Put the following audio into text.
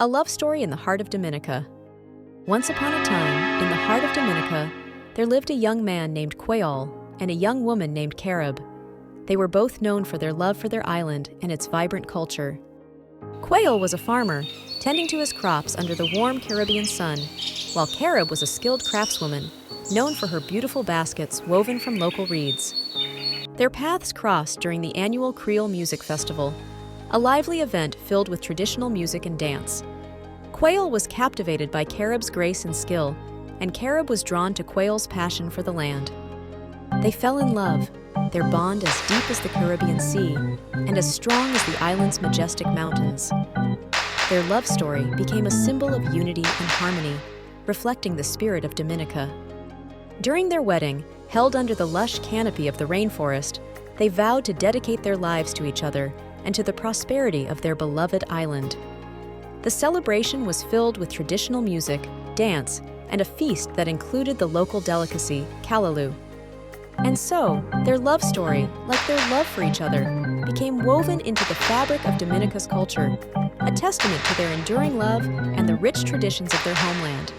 A love story in the heart of Dominica. Once upon a time, in the heart of Dominica, there lived a young man named Kweyol and a young woman named Carib. They were both known for their love for their island and its vibrant culture. Kweyol was a farmer, tending to his crops under the warm Caribbean sun, while Carib was a skilled craftswoman, known for her beautiful baskets woven from local reeds. Their paths crossed during the annual Creole Music Festival, a lively event filled with traditional music and dance. Kweyol was captivated by Carib's grace and skill, and Carib was drawn to Kweyol's passion for the land. They fell in love, their bond as deep as the Caribbean Sea and as strong as the island's majestic mountains. Their love story became a symbol of unity and harmony, reflecting the spirit of Dominica. During their wedding, held under the lush canopy of the rainforest, they vowed to dedicate their lives to each other and to the prosperity of their beloved island. The celebration was filled with traditional music, dance, and a feast that included the local delicacy, callaloo. And so, their love story, like their love for each other, became woven into the fabric of Dominica's culture, a testament to their enduring love and the rich traditions of their homeland.